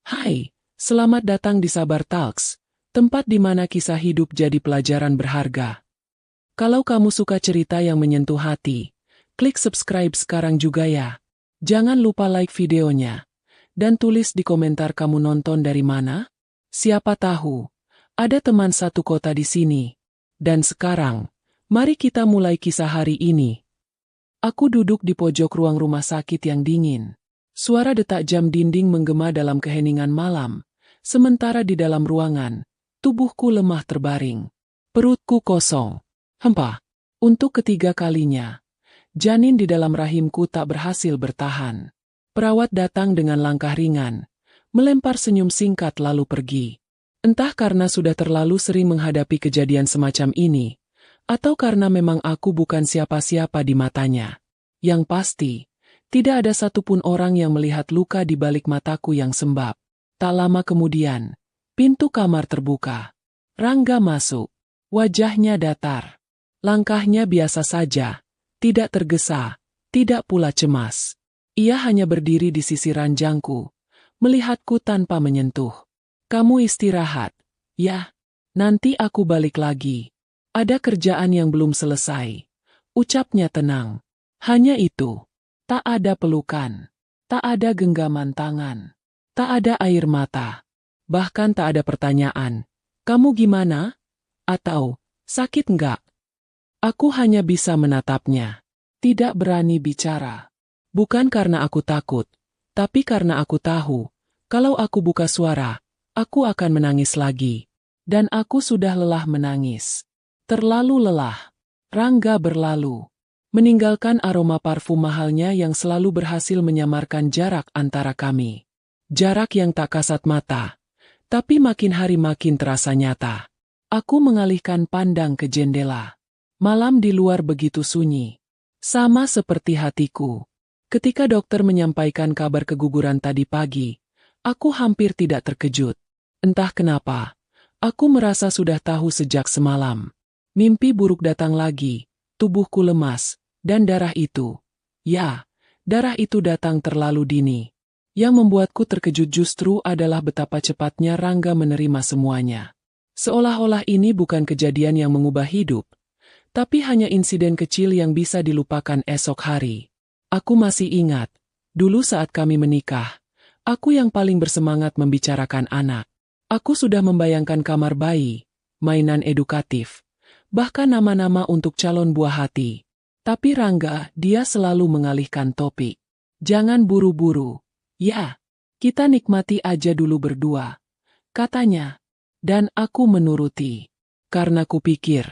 Hai, selamat datang di Sabar Talks, tempat di mana kisah hidup jadi pelajaran berharga. Kalau kamu suka cerita yang menyentuh hati, klik subscribe sekarang juga ya. Jangan lupa like videonya, dan tulis di komentar kamu nonton dari mana. Siapa tahu, ada teman satu kota di sini. Dan sekarang, mari kita mulai kisah hari ini. Aku duduk di pojok ruang rumah sakit yang dingin. Suara detak jam dinding menggema dalam keheningan malam, sementara di dalam ruangan, tubuhku lemah terbaring. Perutku kosong. Hempah. Untuk ketiga kalinya, janin di dalam rahimku tak berhasil bertahan. Perawat datang dengan langkah ringan, melempar senyum singkat lalu pergi. Entah karena sudah terlalu sering menghadapi kejadian semacam ini, atau karena memang aku bukan siapa-siapa di matanya. Yang pasti, tidak ada satupun orang yang melihat luka di balik mataku yang sembab. Tak lama kemudian, pintu kamar terbuka. Rangga masuk. Wajahnya datar. Langkahnya biasa saja, tidak tergesa, tidak pula cemas. Ia hanya berdiri di sisi ranjangku, melihatku tanpa menyentuh. Kamu istirahat, ya? Nanti aku balik lagi. Ada kerjaan yang belum selesai. Ucapnya tenang. Hanya itu. Tak ada pelukan. Tak ada genggaman tangan. Tak ada air mata. Bahkan tak ada pertanyaan. Kamu gimana? Atau, sakit enggak? Aku hanya bisa menatapnya. Tidak berani bicara. Bukan karena aku takut, tapi karena aku tahu, kalau aku buka suara, aku akan menangis lagi. Dan aku sudah lelah menangis. Terlalu lelah. Rangga berlalu, meninggalkan aroma parfum mahalnya yang selalu berhasil menyamarkan jarak antara kami. Jarak yang tak kasat mata, tapi makin hari makin terasa nyata. Aku mengalihkan pandang ke jendela. Malam di luar begitu sunyi. Sama seperti hatiku. Ketika dokter menyampaikan kabar keguguran tadi pagi, aku hampir tidak terkejut. Entah kenapa, aku merasa sudah tahu sejak semalam. Mimpi buruk datang lagi, tubuhku lemas, dan darah itu. Ya, darah itu datang terlalu dini. Yang membuatku terkejut justru adalah betapa cepatnya Rangga menerima semuanya. Seolah-olah ini bukan kejadian yang mengubah hidup, tapi hanya insiden kecil yang bisa dilupakan esok hari. Aku masih ingat, dulu saat kami menikah, aku yang paling bersemangat membicarakan anak. Aku sudah membayangkan kamar bayi, mainan edukatif, bahkan nama-nama untuk calon buah hati. Tapi Rangga, dia selalu mengalihkan topik. Jangan buru-buru. Ya, kita nikmati aja dulu berdua, katanya. Dan aku menuruti. Karena kupikir,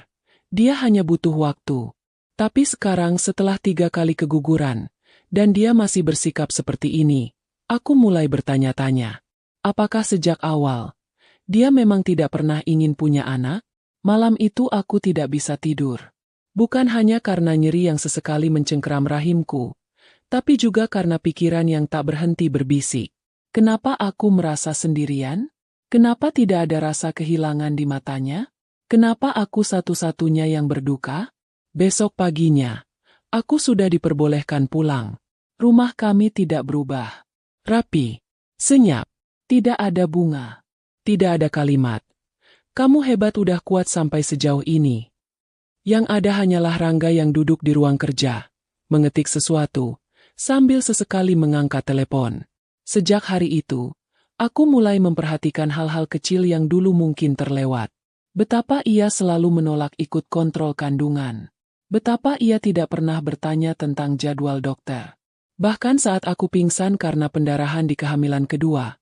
dia hanya butuh waktu. Tapi sekarang setelah 3 kali keguguran, dan dia masih bersikap seperti ini, aku mulai bertanya-tanya. Apakah sejak awal, dia memang tidak pernah ingin punya anak? Malam itu aku tidak bisa tidur. Bukan hanya karena nyeri yang sesekali mencengkeram rahimku, tapi juga karena pikiran yang tak berhenti berbisik. Kenapa aku merasa sendirian? Kenapa tidak ada rasa kehilangan di matanya? Kenapa aku satu-satunya yang berduka? Besok paginya, aku sudah diperbolehkan pulang. Rumah kami tidak berubah. Rapi, senyap, tidak ada bunga, tidak ada kalimat. Kamu hebat udah kuat sampai sejauh ini. Yang ada hanyalah Rangga yang duduk di ruang kerja, mengetik sesuatu, sambil sesekali mengangkat telepon. Sejak hari itu, aku mulai memperhatikan hal-hal kecil yang dulu mungkin terlewat. Betapa ia selalu menolak ikut kontrol kandungan. Betapa ia tidak pernah bertanya tentang jadwal dokter. Bahkan saat aku pingsan karena pendarahan di kehamilan kedua,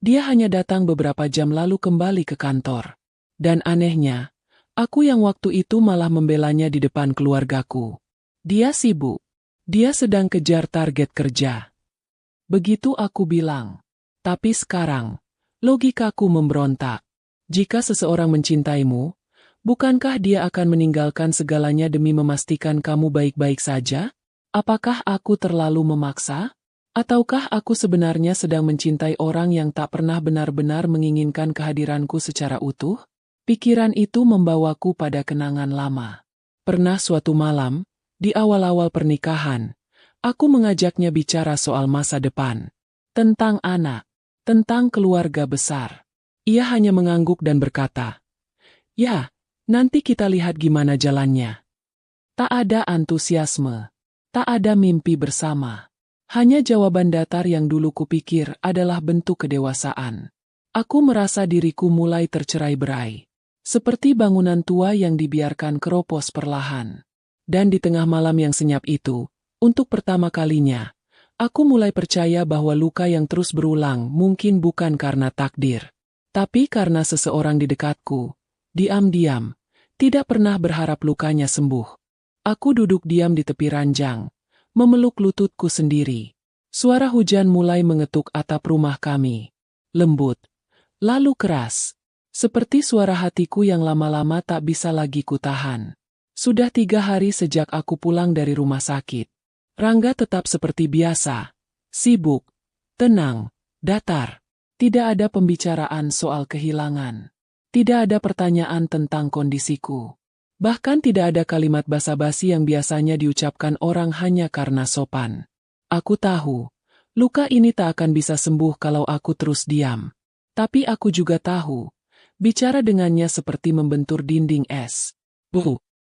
dia hanya datang beberapa jam lalu kembali ke kantor. Dan anehnya, aku yang waktu itu malah membelanya di depan keluargaku. Dia sibuk. Dia sedang kejar target kerja. Begitu aku bilang. Tapi sekarang, logikaku memberontak. Jika seseorang mencintaimu, bukankah dia akan meninggalkan segalanya demi memastikan kamu baik-baik saja? Apakah aku terlalu memaksa? Ataukah aku sebenarnya sedang mencintai orang yang tak pernah benar-benar menginginkan kehadiranku secara utuh? Pikiran itu membawaku pada kenangan lama. Pernah suatu malam, di awal-awal pernikahan, aku mengajaknya bicara soal masa depan. Tentang anak. tentang keluarga besar. Ia hanya mengangguk dan berkata, "Ya, nanti kita lihat gimana jalannya." Tak ada antusiasme, tak ada mimpi bersama. Hanya jawaban datar yang dulu kupikir adalah bentuk kedewasaan. Aku merasa diriku mulai tercerai-berai. Seperti bangunan tua yang dibiarkan keropos perlahan. Dan di tengah malam yang senyap itu, untuk pertama kalinya, aku mulai percaya bahwa luka yang terus berulang mungkin bukan karena takdir, tapi karena seseorang di dekatku, diam-diam, tidak pernah berharap lukanya sembuh. Aku duduk diam di tepi ranjang, memeluk lututku sendiri. Suara hujan mulai mengetuk atap rumah kami. Lembut, lalu keras. Seperti suara hatiku yang lama-lama tak bisa lagi kutahan. Sudah 3 hari sejak aku pulang dari rumah sakit. Rangga tetap seperti biasa. Sibuk, tenang, datar. Tidak ada pembicaraan soal kehilangan. Tidak ada pertanyaan tentang kondisiku. Bahkan tidak ada kalimat basa-basi yang biasanya diucapkan orang hanya karena sopan. Aku tahu, luka ini tak akan bisa sembuh kalau aku terus diam. Tapi aku juga tahu, bicara dengannya seperti membentur dinding es.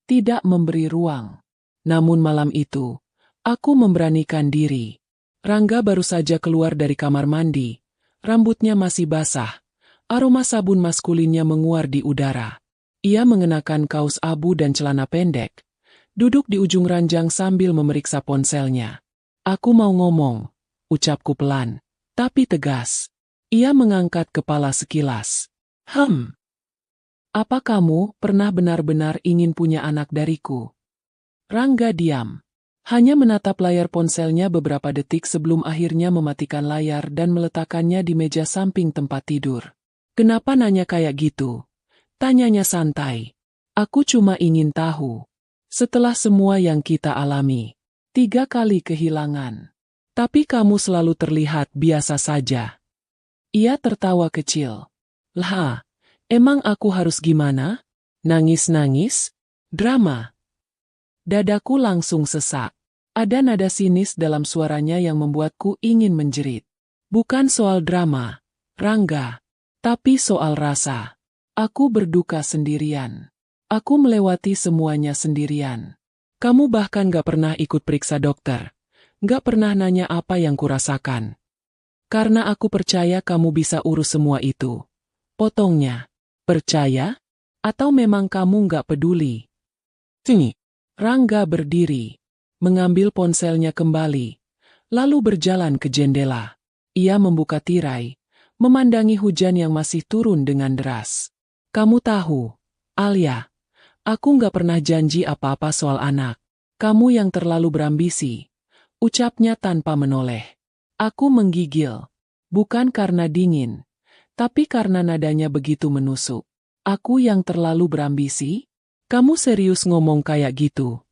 Tidak memberi ruang. Namun malam itu, aku memberanikan diri. Rangga baru saja keluar dari kamar mandi. Rambutnya masih basah. Aroma sabun maskulinnya menguar di udara. Ia mengenakan kaos abu dan celana pendek. Duduk di ujung ranjang sambil memeriksa ponselnya. "Aku mau ngomong," ucapku pelan, tapi tegas. Ia mengangkat kepala sekilas. Apa kamu pernah benar-benar ingin punya anak dariku?" Rangga diam. Hanya menatap layar ponselnya beberapa detik sebelum akhirnya mematikan layar dan meletakkannya di meja samping tempat tidur. "Kenapa nanya kayak gitu?" Tanyanya santai. "Aku cuma ingin tahu. Setelah semua yang kita alami, 3 kali kehilangan. Tapi kamu selalu terlihat biasa saja." Ia tertawa kecil. "Lah, emang aku harus gimana? Nangis-nangis? Drama?" Dadaku langsung sesak. Ada nada sinis dalam suaranya yang membuatku ingin menjerit. "Bukan soal drama, Rangga, tapi soal rasa. Aku berduka sendirian. Aku melewati semuanya sendirian. Kamu bahkan gak pernah ikut periksa dokter. Gak pernah nanya apa yang kurasakan. Karena aku percaya kamu bisa urus semua itu." Potongnya. "Percaya? Atau memang kamu gak peduli?" Sini. Rangga berdiri, mengambil ponselnya kembali, lalu berjalan ke jendela. Ia membuka tirai, memandangi hujan yang masih turun dengan deras. "Kamu tahu, Alia, aku gak pernah janji apa-apa soal anak. Kamu yang terlalu berambisi," ucapnya tanpa menoleh. Aku menggigil, bukan karena dingin, tapi karena nadanya begitu menusuk. "Aku yang terlalu berambisi? Kamu serius ngomong kayak gitu?"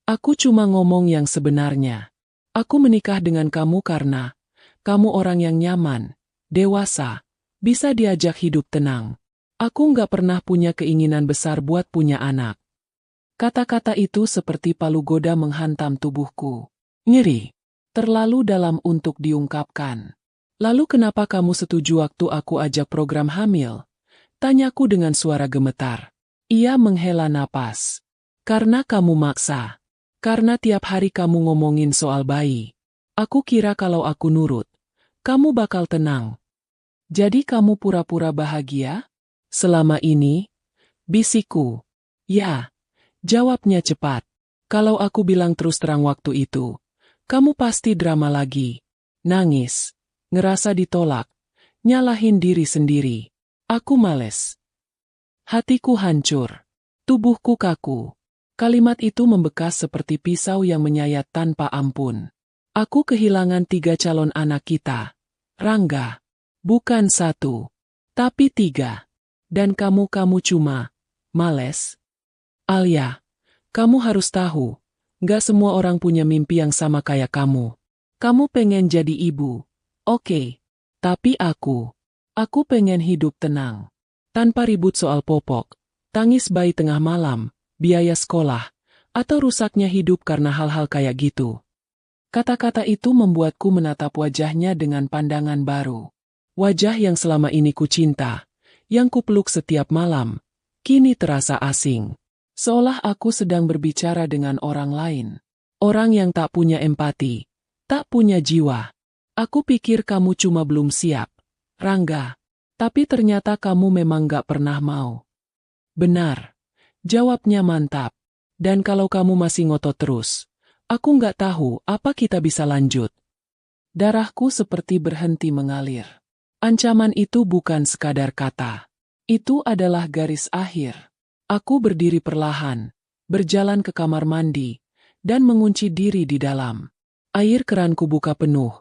"Aku cuma ngomong yang sebenarnya. Aku menikah dengan kamu karena kamu orang yang nyaman, dewasa, bisa diajak hidup tenang. Aku nggak pernah punya keinginan besar buat punya anak." Kata-kata itu seperti palu goda menghantam tubuhku. Nyeri. Terlalu dalam untuk diungkapkan. "Lalu kenapa kamu setuju waktu aku ajak program hamil?" Tanyaku dengan suara gemetar. Ia menghela napas. "Karena kamu maksa. Karena tiap hari kamu ngomongin soal bayi. Aku kira kalau aku nurut, kamu bakal tenang. Jadi kamu pura-pura bahagia? Selama ini?" Bisikku. "Ya." Jawabnya cepat. "Kalau aku bilang terus terang waktu itu, kamu pasti drama lagi. Nangis. Ngerasa ditolak. Nyalahin diri sendiri. Aku males." Hatiku hancur. Tubuhku kaku. Kalimat itu membekas seperti pisau yang menyayat tanpa ampun. Aku kehilangan 3 calon anak kita. Rangga. Bukan 1, tapi 3. Dan kamu cuma males. Alia, kamu harus tahu, gak semua orang punya mimpi yang sama kayak kamu. Kamu pengen jadi ibu. Oke. Tapi aku pengen hidup tenang. Tanpa ribut soal popok, tangis bayi tengah malam, biaya sekolah, atau rusaknya hidup karena hal-hal kayak gitu. Kata-kata itu membuatku menatap wajahnya dengan pandangan baru. Wajah yang selama ini ku cinta, yang kupeluk setiap malam, kini terasa asing. Seolah aku sedang berbicara dengan orang lain. Orang yang tak punya empati, tak punya jiwa. Aku pikir kamu cuma belum siap, Rangga. Tapi ternyata kamu memang gak pernah mau. Benar. Jawabnya mantap. Dan kalau kamu masih ngotot terus, aku gak tahu apa kita bisa lanjut. Darahku seperti berhenti mengalir. Ancaman itu bukan sekadar kata. Itu adalah garis akhir. Aku berdiri perlahan, berjalan ke kamar mandi, dan mengunci diri di dalam. Air keranku buka penuh,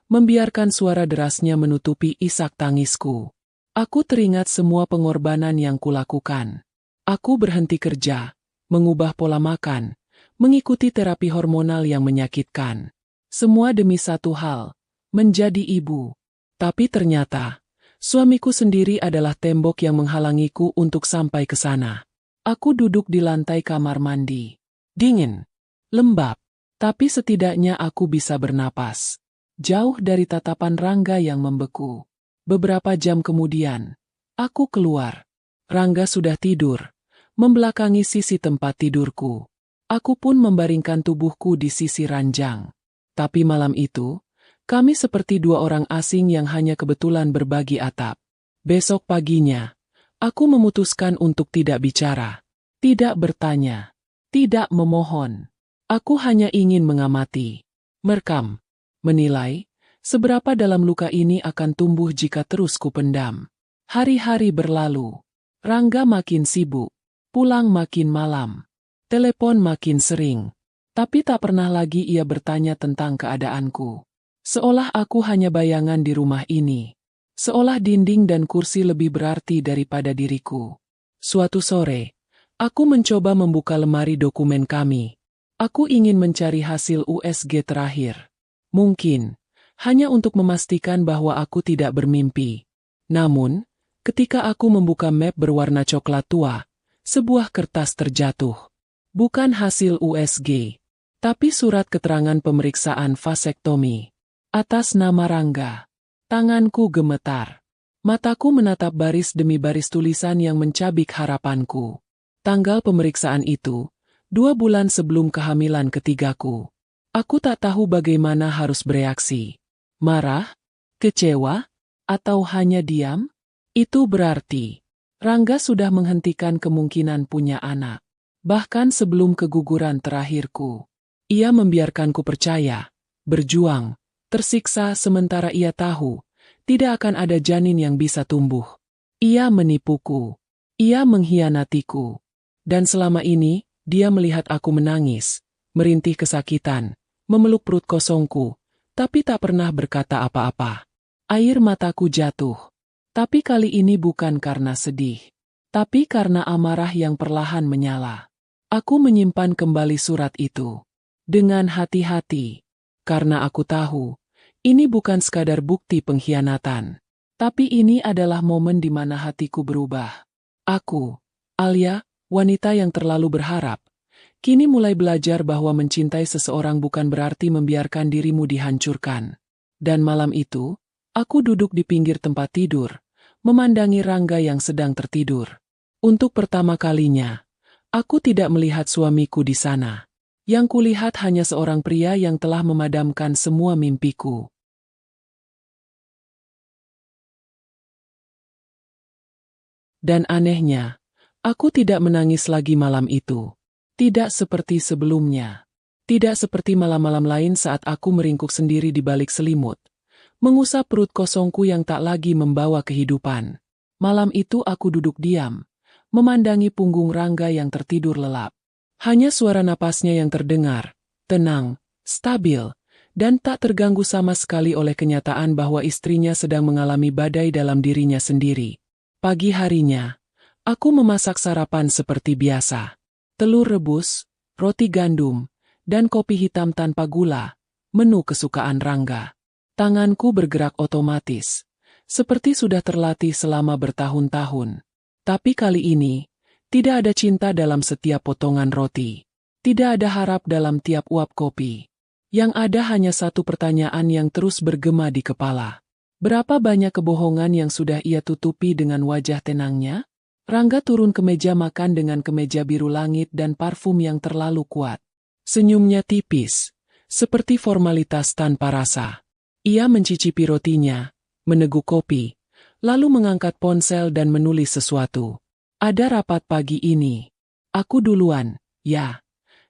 membiarkan suara derasnya menutupi isak tangisku. Aku teringat semua pengorbanan yang kulakukan. Aku berhenti kerja, mengubah pola makan, mengikuti terapi hormonal yang menyakitkan. Semua demi satu hal, menjadi ibu. Tapi ternyata, suamiku sendiri adalah tembok yang menghalangiku untuk sampai ke sana. Aku duduk di lantai kamar mandi. Dingin, lembab, tapi setidaknya aku bisa bernapas. Jauh dari tatapan Rangga yang membeku. Beberapa jam kemudian, aku keluar. Rangga sudah tidur, membelakangi sisi tempat tidurku. Aku pun membaringkan tubuhku di sisi ranjang. Tapi malam itu, kami seperti dua orang asing yang hanya kebetulan berbagi atap. Besok paginya, aku memutuskan untuk tidak bicara, tidak bertanya, tidak memohon. Aku hanya ingin mengamati, merekam, menilai, seberapa dalam luka ini akan tumbuh jika terus kupendam. Hari-hari berlalu. Rangga makin sibuk, pulang makin malam, telepon makin sering. Tapi tak pernah lagi ia bertanya tentang keadaanku. Seolah aku hanya bayangan di rumah ini. Seolah dinding dan kursi lebih berarti daripada diriku. Suatu sore, aku mencoba membuka lemari dokumen kami. Aku ingin mencari hasil USG terakhir. Mungkin, hanya untuk memastikan bahwa aku tidak bermimpi. Namun, ketika aku membuka map berwarna coklat tua, sebuah kertas terjatuh. Bukan hasil USG, tapi surat keterangan pemeriksaan vasektomi. Atas nama Rangga. Tanganku gemetar. Mataku menatap baris demi baris tulisan yang mencabik harapanku. Tanggal pemeriksaan itu, 2 bulan sebelum kehamilan ketigaku. Aku tak tahu bagaimana harus bereaksi. Marah? Kecewa? Atau hanya diam? Itu berarti Rangga sudah menghentikan kemungkinan punya anak. Bahkan sebelum keguguran terakhirku, ia membiarkanku percaya, berjuang, tersiksa sementara ia tahu, tidak akan ada janin yang bisa tumbuh. Ia menipuku. Ia mengkhianatiku. Dan selama ini, dia melihat aku menangis, merintih kesakitan, memeluk perut kosongku, tapi tak pernah berkata apa-apa. Air mataku jatuh. Tapi kali ini bukan karena sedih, tapi karena amarah yang perlahan menyala. Aku menyimpan kembali surat itu. Dengan hati-hati. Karena aku tahu, ini bukan sekadar bukti pengkhianatan. Tapi ini adalah momen di mana hatiku berubah. Aku, Alia, wanita yang terlalu berharap, kini mulai belajar bahwa mencintai seseorang bukan berarti membiarkan dirimu dihancurkan. Dan malam itu, aku duduk di pinggir tempat tidur, memandangi Rangga yang sedang tertidur. Untuk pertama kalinya, aku tidak melihat suamiku di sana. Yang kulihat hanya seorang pria yang telah memadamkan semua mimpiku. Dan anehnya, aku tidak menangis lagi malam itu. Tidak seperti sebelumnya. Tidak seperti malam-malam lain saat aku meringkuk sendiri di balik selimut, mengusap perut kosongku yang tak lagi membawa kehidupan. Malam itu aku duduk diam, memandangi punggung Rangga yang tertidur lelap. Hanya suara napasnya yang terdengar, tenang, stabil, dan tak terganggu sama sekali oleh kenyataan bahwa istrinya sedang mengalami badai dalam dirinya sendiri. Pagi harinya, aku memasak sarapan seperti biasa. Telur rebus, roti gandum, dan kopi hitam tanpa gula, menu kesukaan Rangga. Tanganku bergerak otomatis, seperti sudah terlatih selama bertahun-tahun. Tapi kali ini, tidak ada cinta dalam setiap potongan roti. Tidak ada harap dalam tiap uap kopi. Yang ada hanya satu pertanyaan yang terus bergema di kepala. Berapa banyak kebohongan yang sudah ia tutupi dengan wajah tenangnya? Rangga turun ke meja makan dengan kemeja biru langit dan parfum yang terlalu kuat. Senyumnya tipis, seperti formalitas tanpa rasa. Ia mencicipi rotinya, meneguk kopi, lalu mengangkat ponsel dan menulis sesuatu. Ada rapat pagi ini. Aku duluan, ya.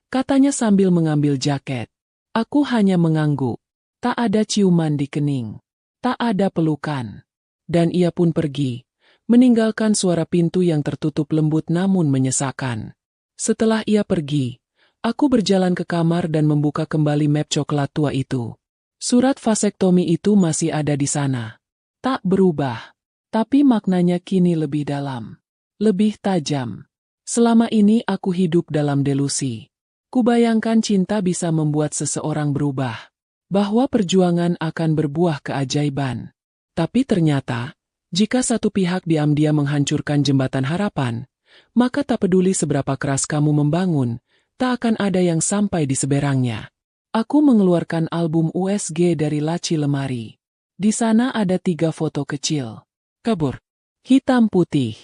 Katanya sambil mengambil jaket. Aku hanya mengangguk. Tak ada ciuman di kening. Tak ada pelukan. Dan ia pun pergi, meninggalkan suara pintu yang tertutup lembut namun menyesakkan. Setelah ia pergi, aku berjalan ke kamar dan membuka kembali map coklat tua itu. Surat vasektomi itu masih ada di sana. Tak berubah. Tapi maknanya kini lebih dalam. Lebih tajam. Selama ini aku hidup dalam delusi. Kubayangkan cinta bisa membuat seseorang berubah. Bahwa perjuangan akan berbuah keajaiban. Tapi ternyata, jika satu pihak diam-diam menghancurkan jembatan harapan, maka tak peduli seberapa keras kamu membangun, tak akan ada yang sampai di seberangnya. Aku mengeluarkan album USG dari laci lemari. Di sana ada 3 foto kecil. Kabur. Hitam putih.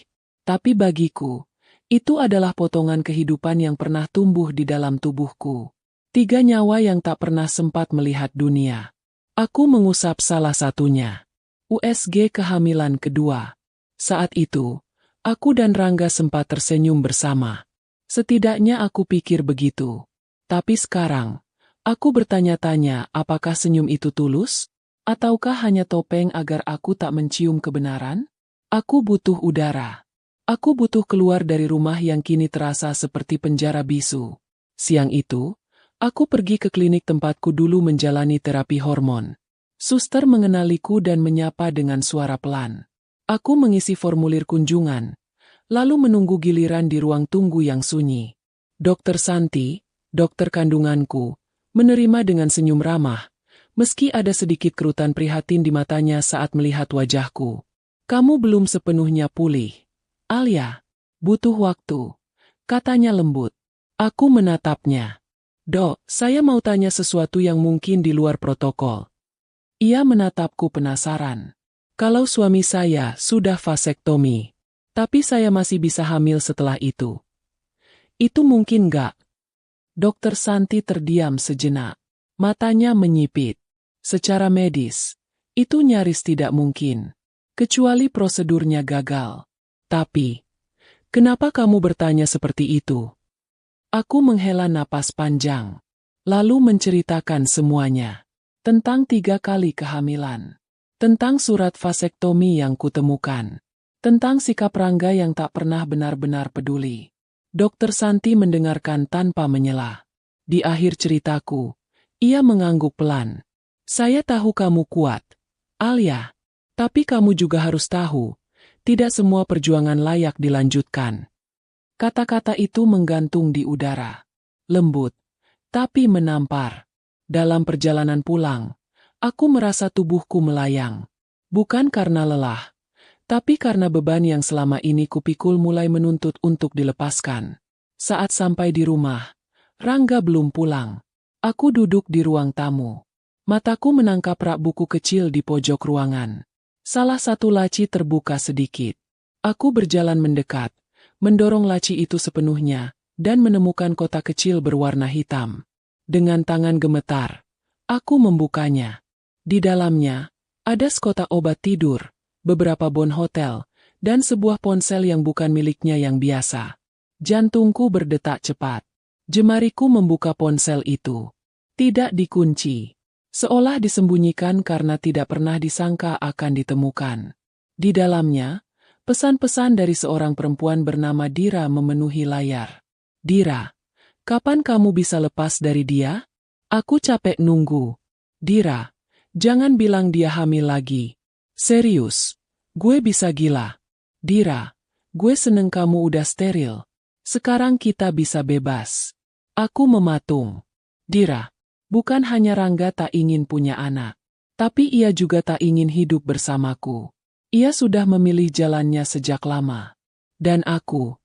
Tapi bagiku, itu adalah potongan kehidupan yang pernah tumbuh di dalam tubuhku. 3 nyawa yang tak pernah sempat melihat dunia. Aku mengusap salah satunya. USG kehamilan kedua. Saat itu, aku dan Rangga sempat tersenyum bersama. Setidaknya aku pikir begitu. Tapi sekarang, aku bertanya-tanya apakah senyum itu tulus? Ataukah hanya topeng agar aku tak mencium kebenaran? Aku butuh udara. Aku butuh keluar dari rumah yang kini terasa seperti penjara bisu. Siang itu, aku pergi ke klinik tempatku dulu menjalani terapi hormon. Suster mengenaliku dan menyapa dengan suara pelan. Aku mengisi formulir kunjungan, lalu menunggu giliran di ruang tunggu yang sunyi. Dokter Santi, dokter kandunganku, menerima dengan senyum ramah, meski ada sedikit kerutan prihatin di matanya saat melihat wajahku. Kamu belum sepenuhnya pulih, Alia. Butuh waktu, katanya lembut. Aku menatapnya. Dok, saya mau tanya sesuatu yang mungkin di luar protokol. Ia menatapku penasaran. Kalau suami saya sudah vasektomi, tapi saya masih bisa hamil setelah itu. Itu mungkin nggak? Dokter Santi terdiam sejenak. Matanya menyipit. Secara medis, itu nyaris tidak mungkin. Kecuali prosedurnya gagal. Tapi, kenapa kamu bertanya seperti itu? Aku menghela napas panjang, lalu menceritakan semuanya. Tentang 3 kali kehamilan. Tentang surat vasektomi yang kutemukan. Tentang sikap Rangga yang tak pernah benar-benar peduli. Dokter Santi mendengarkan tanpa menyela. Di akhir ceritaku, ia mengangguk pelan. Saya tahu kamu kuat, Alia. Tapi kamu juga harus tahu, tidak semua perjuangan layak dilanjutkan. Kata-kata itu menggantung di udara. Lembut, tapi menampar. Dalam perjalanan pulang, aku merasa tubuhku melayang. Bukan karena lelah, tapi karena beban yang selama ini kupikul mulai menuntut untuk dilepaskan. Saat sampai di rumah, Rangga belum pulang. Aku duduk di ruang tamu. Mataku menangkap rak buku kecil di pojok ruangan. Salah satu laci terbuka sedikit. Aku berjalan mendekat, mendorong laci itu sepenuhnya, dan menemukan kotak kecil berwarna hitam. Dengan tangan gemetar, aku membukanya. Di dalamnya, ada sekotak obat tidur, beberapa bon hotel, dan sebuah ponsel yang bukan miliknya yang biasa. Jantungku berdetak cepat. Jemariku membuka ponsel itu. Tidak dikunci. Seolah disembunyikan karena tidak pernah disangka akan ditemukan. Di dalamnya, pesan-pesan dari seorang perempuan bernama Dira memenuhi layar. Dira, kapan kamu bisa lepas dari dia? Aku capek nunggu. Dira, jangan bilang dia hamil lagi. Serius, gue bisa gila. Dira, gue seneng kamu udah steril. Sekarang kita bisa bebas. Aku mematung. Dira, bukan hanya Rangga tak ingin punya anak, tapi ia juga tak ingin hidup bersamaku. Ia sudah memilih jalannya sejak lama. Dan aku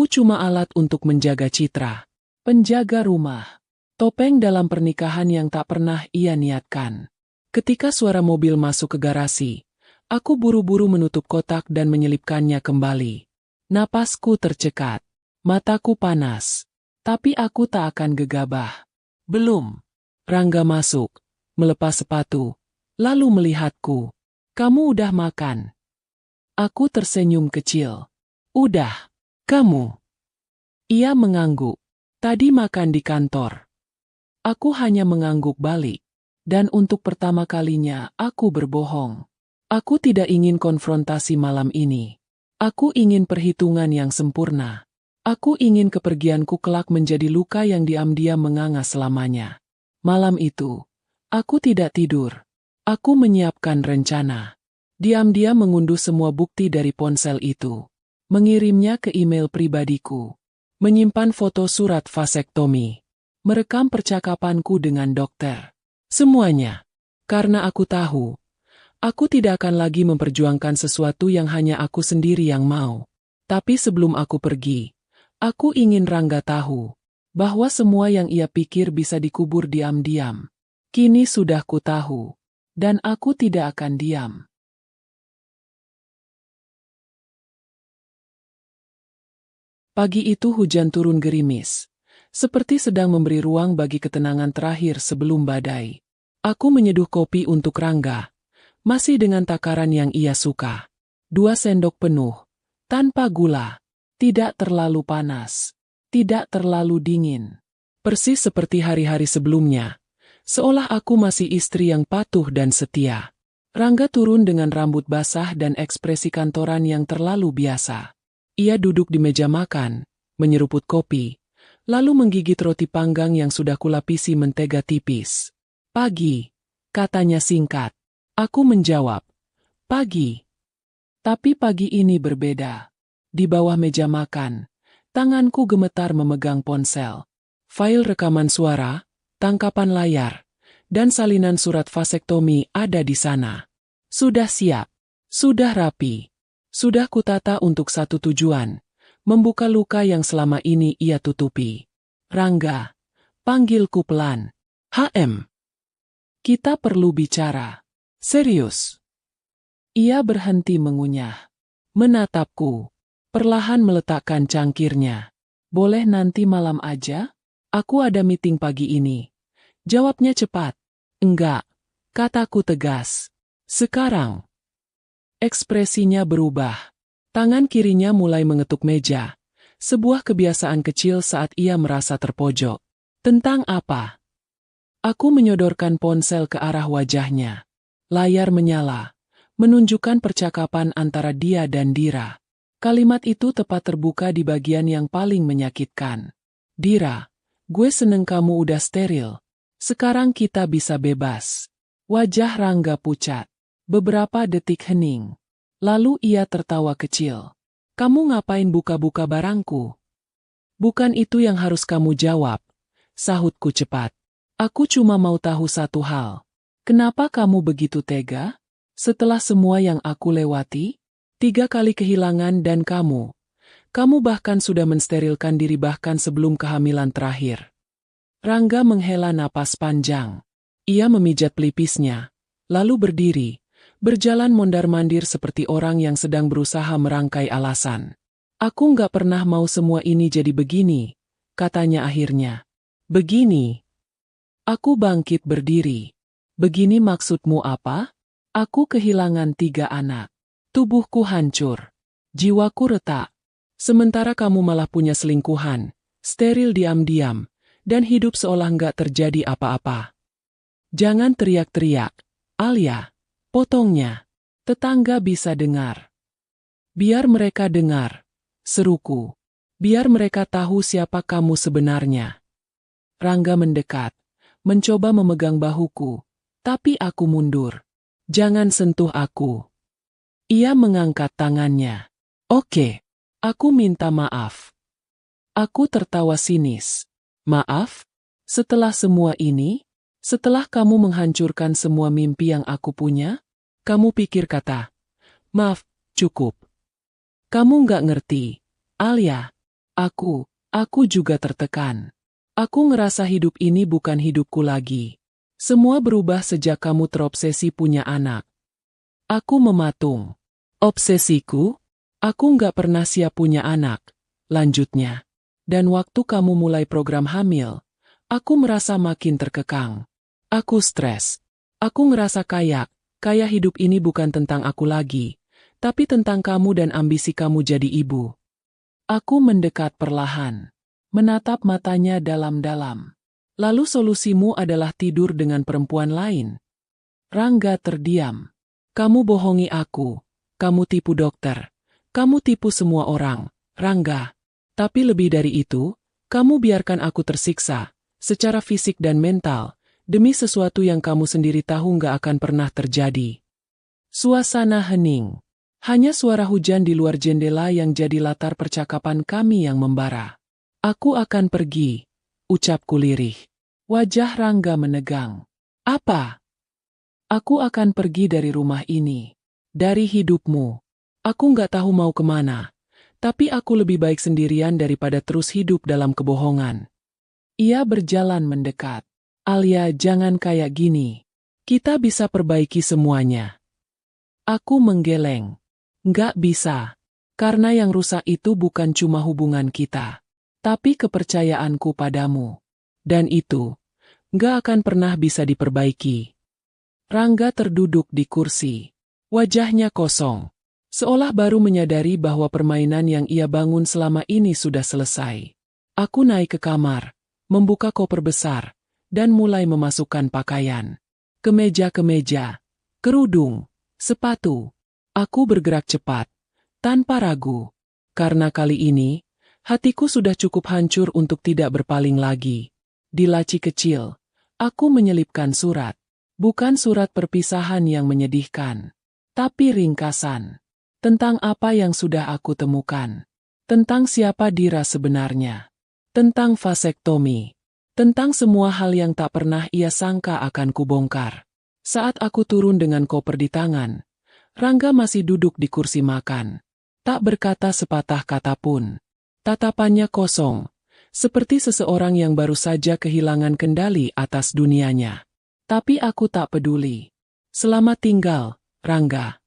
cuma alat untuk menjaga citra. Penjaga rumah. Topeng dalam pernikahan yang tak pernah ia niatkan. Ketika suara mobil masuk ke garasi, aku buru-buru menutup kotak dan menyelipkannya kembali. Napasku tercekat. Mataku panas. Tapi aku tak akan gegabah. Belum. Rangga masuk, melepas sepatu, lalu melihatku. Kamu udah makan? Aku tersenyum kecil. Udah. Kamu? Ia mengangguk. Tadi makan di kantor. Aku hanya mengangguk balik. Dan untuk pertama kalinya, aku berbohong. Aku tidak ingin konfrontasi malam ini. Aku ingin perhitungan yang sempurna. Aku ingin kepergianku kelak menjadi luka yang diam-diam menganga selamanya. Malam itu, aku tidak tidur. Aku menyiapkan rencana. Diam-diam mengunduh semua bukti dari ponsel itu. Mengirimnya ke email pribadiku. Menyimpan foto surat vasektomi. Merekam percakapanku dengan dokter. Semuanya. Karena aku tahu, aku tidak akan lagi memperjuangkan sesuatu yang hanya aku sendiri yang mau. Tapi sebelum aku pergi, aku ingin Rangga tahu bahwa semua yang ia pikir bisa dikubur diam-diam. Kini sudah ku tahu, dan aku tidak akan diam. Pagi itu hujan turun gerimis. Seperti sedang memberi ruang bagi ketenangan terakhir sebelum badai. Aku menyeduh kopi untuk Rangga, masih dengan takaran yang ia suka. 2 sendok penuh, tanpa gula, tidak terlalu panas, tidak terlalu dingin. Persis seperti hari-hari sebelumnya, seolah aku masih istri yang patuh dan setia. Rangga turun dengan rambut basah dan ekspresi kantoran yang terlalu biasa. Ia duduk di meja makan, menyeruput kopi, lalu menggigit roti panggang yang sudah kulapisi mentega tipis. Pagi, katanya singkat. Aku menjawab, pagi. Tapi pagi ini berbeda. Di bawah meja makan, tanganku gemetar memegang ponsel. File rekaman suara, tangkapan layar, dan salinan surat vasektomi ada di sana. Sudah siap, sudah rapi, sudah kutata untuk satu tujuan. Membuka luka yang selama ini ia tutupi. Rangga, panggilku pelan. HM. Kita perlu bicara. Serius. Ia berhenti mengunyah. Menatapku. Perlahan meletakkan cangkirnya. Boleh nanti malam aja? Aku ada meeting pagi ini. Jawabnya cepat. Enggak. Kataku tegas. Sekarang. Ekspresinya berubah. Tangan kirinya mulai mengetuk meja, sebuah kebiasaan kecil saat ia merasa terpojok. Tentang apa? Aku menyodorkan ponsel ke arah wajahnya. Layar menyala, menunjukkan percakapan antara dia dan Dira. Kalimat itu tepat terbuka di bagian yang paling menyakitkan. Dira, gue seneng kamu udah steril. Sekarang kita bisa bebas. Wajah Rangga pucat. Beberapa detik hening. Lalu ia tertawa kecil. Kamu ngapain buka-buka barangku? Bukan itu yang harus kamu jawab, sahutku cepat. Aku cuma mau tahu satu hal. Kenapa kamu begitu tega? Setelah semua yang aku lewati? 3 kali kehilangan dan kamu. Kamu bahkan sudah mensterilkan diri bahkan sebelum kehamilan terakhir. Rangga menghela napas panjang. Ia memijat pelipisnya, lalu berdiri. Berjalan mondar-mandir seperti orang yang sedang berusaha merangkai alasan. Aku nggak pernah mau semua ini jadi begini, katanya akhirnya. Begini. Aku bangkit berdiri. Begini maksudmu apa? Aku kehilangan 3 anak. Tubuhku hancur. Jiwaku retak. Sementara kamu malah punya selingkuhan, steril diam-diam, dan hidup seolah nggak terjadi apa-apa. Jangan teriak-teriak, Alia. Potongnya. Tetangga bisa dengar. Biar mereka dengar. Seruku. Biar mereka tahu siapa kamu sebenarnya. Rangga mendekat. Mencoba memegang bahuku. Tapi aku mundur. Jangan sentuh aku. Ia mengangkat tangannya. Oke. Aku minta maaf. Aku tertawa sinis. Maaf? Setelah semua ini? Setelah kamu menghancurkan semua mimpi yang aku punya, kamu pikir kata, maaf, cukup. Kamu nggak ngerti, Alia. Aku juga tertekan. Aku ngerasa hidup ini bukan hidupku lagi. Semua berubah sejak kamu terobsesi punya anak. Aku mematung. Obsesiku? Aku nggak pernah siap punya anak, lanjutnya. Dan waktu kamu mulai program hamil, aku merasa makin terkekang. Aku stres. Aku ngerasa kayak hidup ini bukan tentang aku lagi, tapi tentang kamu dan ambisi kamu jadi ibu. Aku mendekat perlahan, menatap matanya dalam-dalam. Lalu solusimu adalah tidur dengan perempuan lain. Rangga terdiam. Kamu bohongi aku. Kamu tipu dokter. Kamu tipu semua orang, Rangga. Tapi lebih dari itu, kamu biarkan aku tersiksa, secara fisik dan mental, demi sesuatu yang kamu sendiri tahu nggak akan pernah terjadi. Suasana hening. Hanya suara hujan di luar jendela yang jadi latar percakapan kami yang membara. Aku akan pergi, ucapku lirih. Wajah Rangga menegang. Apa? Aku akan pergi dari rumah ini. Dari hidupmu. Aku nggak tahu mau kemana. Tapi aku lebih baik sendirian daripada terus hidup dalam kebohongan. Ia berjalan mendekat. Alia, jangan kayak gini. Kita bisa perbaiki semuanya. Aku menggeleng. Nggak bisa. Karena yang rusak itu bukan cuma hubungan kita, tapi kepercayaanku padamu. Dan itu nggak akan pernah bisa diperbaiki. Rangga terduduk di kursi. Wajahnya kosong. Seolah baru menyadari bahwa permainan yang ia bangun selama ini sudah selesai. Aku naik ke kamar, membuka koper besar, dan mulai memasukkan pakaian. Kemeja-kemeja, kerudung, sepatu. Aku bergerak cepat, tanpa ragu. Karena kali ini, hatiku sudah cukup hancur untuk tidak berpaling lagi. Di laci kecil, aku menyelipkan surat. Bukan surat perpisahan yang menyedihkan, tapi ringkasan. Tentang apa yang sudah aku temukan. Tentang siapa Dira sebenarnya. Tentang vasektomi. Tentang semua hal yang tak pernah ia sangka akan kubongkar. Saat aku turun dengan koper di tangan, Rangga masih duduk di kursi makan. Tak berkata sepatah kata pun. Tatapannya kosong, seperti seseorang yang baru saja kehilangan kendali atas dunianya. Tapi aku tak peduli. Selamat tinggal, Rangga.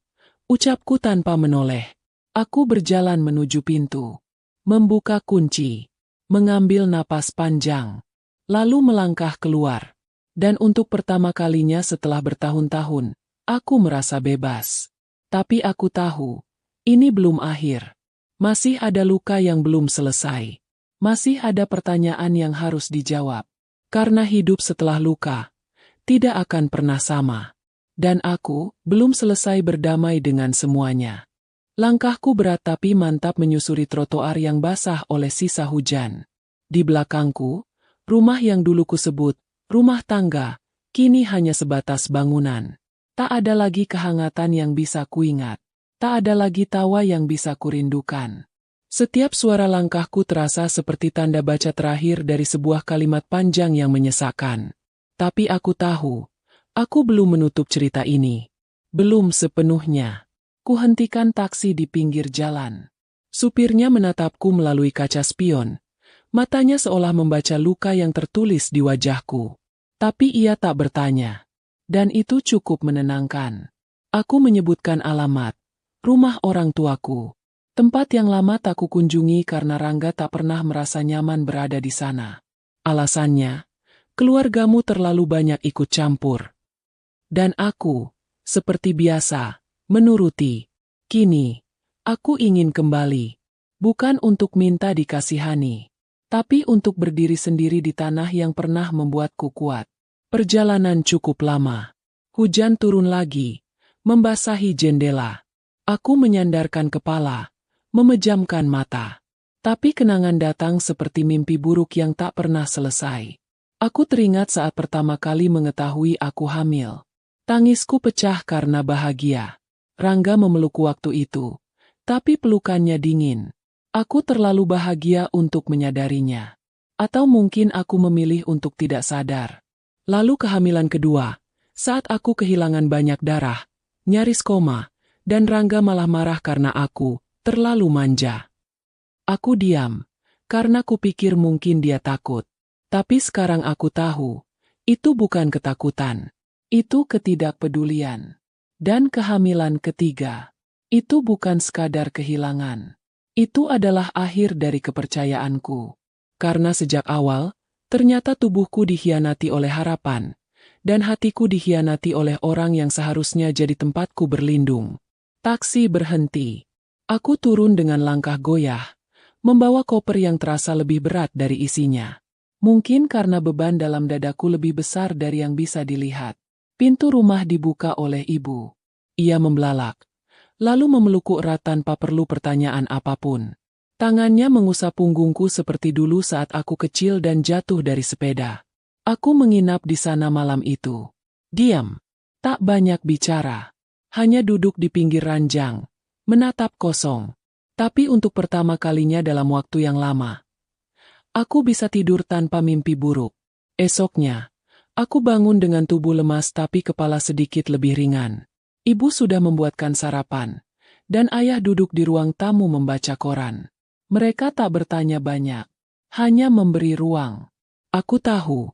Ucapku tanpa menoleh. Aku berjalan menuju pintu. Membuka kunci. Mengambil napas panjang. Lalu melangkah keluar. Dan untuk pertama kalinya setelah bertahun-tahun, aku merasa bebas. Tapi aku tahu, ini belum akhir. Masih ada luka yang belum selesai. Masih ada pertanyaan yang harus dijawab. Karena hidup setelah luka tidak akan pernah sama. Dan aku belum selesai berdamai dengan semuanya. Langkahku berat tapi mantap menyusuri trotoar yang basah oleh sisa hujan. Di belakangku, rumah yang dulu kusebut rumah tangga, kini hanya sebatas bangunan. Tak ada lagi kehangatan yang bisa kuingat. Tak ada lagi tawa yang bisa kurindukan. Setiap suara langkahku terasa seperti tanda baca terakhir dari sebuah kalimat panjang yang menyesakkan. Tapi aku tahu, aku belum menutup cerita ini. Belum sepenuhnya. Kuhentikan taksi di pinggir jalan. Supirnya menatapku melalui kaca spion. Matanya seolah membaca luka yang tertulis di wajahku. Tapi ia tak bertanya. Dan itu cukup menenangkan. Aku menyebutkan alamat. Rumah orang tuaku. Tempat yang lama tak kukunjungi karena Rangga tak pernah merasa nyaman berada di sana. Alasannya, keluargamu terlalu banyak ikut campur. Dan aku, seperti biasa, menuruti. Kini, aku ingin kembali. Bukan untuk minta dikasihani, tapi untuk berdiri sendiri di tanah yang pernah membuatku kuat. Perjalanan cukup lama. Hujan turun lagi, membasahi jendela. Aku menyandarkan kepala, memejamkan mata. Tapi kenangan datang seperti mimpi buruk yang tak pernah selesai. Aku teringat saat pertama kali mengetahui aku hamil. Tangisku pecah karena bahagia. Rangga memelukku waktu itu, tapi pelukannya dingin. Aku terlalu bahagia untuk menyadarinya. Atau mungkin aku memilih untuk tidak sadar. Lalu kehamilan kedua, saat aku kehilangan banyak darah, nyaris koma, dan Rangga malah marah karena aku terlalu manja. Aku diam, karena kupikir mungkin dia takut. Tapi sekarang aku tahu, Itu bukan ketakutan. Itu ketidakpedulian. Dan kehamilan ketiga. Itu bukan sekadar kehilangan. Itu adalah akhir dari kepercayaanku. Karena sejak awal, ternyata tubuhku dikhianati oleh harapan, dan hatiku dikhianati oleh orang yang seharusnya jadi tempatku berlindung. Taksi berhenti. Aku turun dengan langkah goyah, membawa koper yang terasa lebih berat dari isinya. Mungkin karena beban dalam dadaku lebih besar dari yang bisa dilihat. Pintu rumah dibuka oleh ibu. Ia membelalak, lalu memelukku erat tanpa perlu pertanyaan apapun. Tangannya mengusap punggungku seperti dulu saat aku kecil dan jatuh dari sepeda. Aku menginap di sana malam itu. Diam. Tak banyak bicara. Hanya duduk di pinggir ranjang, menatap kosong. Tapi untuk pertama kalinya dalam waktu yang lama, aku bisa tidur tanpa mimpi buruk. Esoknya, aku bangun dengan tubuh lemas tapi kepala sedikit lebih ringan. Ibu sudah membuatkan sarapan, dan ayah duduk di ruang tamu membaca koran. Mereka tak bertanya banyak, hanya memberi ruang. Aku tahu,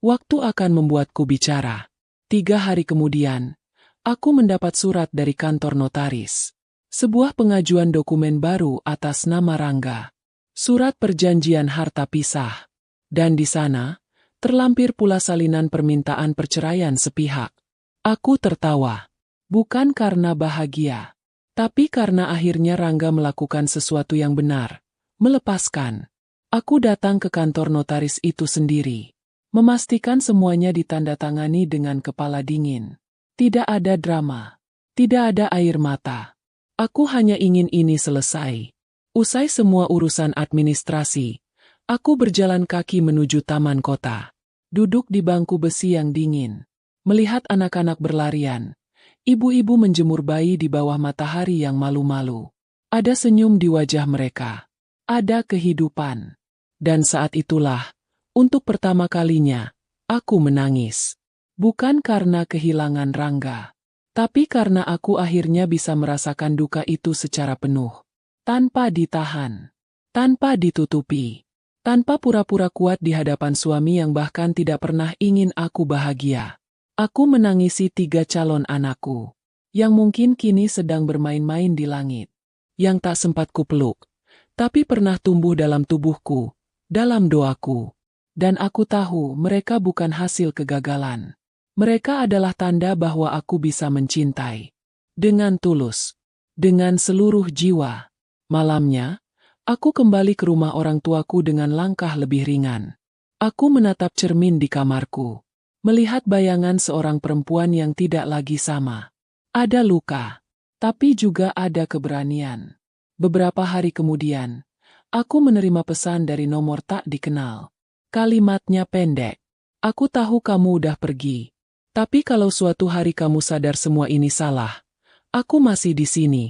waktu akan membuatku bicara. 3 hari kemudian, aku mendapat surat dari kantor notaris. Sebuah pengajuan dokumen baru atas nama Rangga. Surat perjanjian harta pisah. Dan di sana, terlampir pula salinan permintaan perceraian sepihak. Aku tertawa. Bukan karena bahagia, tapi karena akhirnya Rangga melakukan sesuatu yang benar, melepaskan. Aku datang ke kantor notaris itu sendiri, memastikan semuanya ditandatangani dengan kepala dingin. Tidak ada drama, tidak ada air mata. Aku hanya ingin ini selesai. Usai semua urusan administrasi, aku berjalan kaki menuju taman kota. Duduk di bangku besi yang dingin, melihat anak-anak berlarian. Ibu-ibu menjemur bayi di bawah matahari yang malu-malu. Ada senyum di wajah mereka. Ada kehidupan. Dan saat itulah, untuk pertama kalinya, aku menangis. Bukan karena kehilangan Rangga, tapi karena aku akhirnya bisa merasakan duka itu secara penuh. Tanpa ditahan. Tanpa ditutupi. Tanpa pura-pura kuat di hadapan suami yang bahkan tidak pernah ingin aku bahagia. Aku menangisi 3 calon anakku, yang mungkin kini sedang bermain-main di langit, yang tak sempat kupeluk, tapi pernah tumbuh dalam tubuhku, dalam doaku. Dan aku tahu mereka bukan hasil kegagalan. Mereka adalah tanda bahwa aku bisa mencintai. Dengan tulus. Dengan seluruh jiwa. Malamnya, aku kembali ke rumah orang tuaku dengan langkah lebih ringan. Aku menatap cermin di kamarku. Melihat bayangan seorang perempuan yang tidak lagi sama. Ada luka, tapi juga ada keberanian. Beberapa hari kemudian, aku menerima pesan dari nomor tak dikenal. Kalimatnya pendek. Aku tahu kamu udah pergi. Tapi kalau suatu hari kamu sadar semua ini salah, aku masih di sini.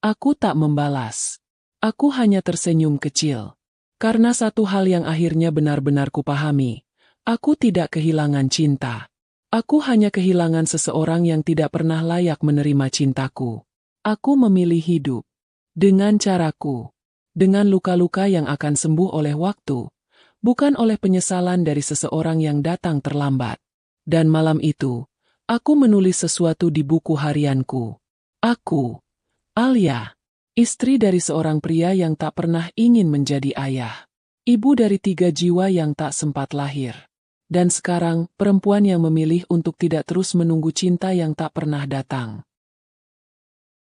Aku tak membalas. Aku hanya tersenyum kecil. Karena satu hal yang akhirnya benar-benar kupahami. Aku tidak kehilangan cinta. Aku hanya kehilangan seseorang yang tidak pernah layak menerima cintaku. Aku memilih hidup. Dengan caraku. Dengan luka-luka yang akan sembuh oleh waktu. Bukan oleh penyesalan dari seseorang yang datang terlambat. Dan malam itu, aku menulis sesuatu di buku harianku. Aku, Alia, istri dari seorang pria yang tak pernah ingin menjadi ayah. Ibu dari 3 jiwa yang tak sempat lahir. Dan sekarang, perempuan yang memilih untuk tidak terus menunggu cinta yang tak pernah datang.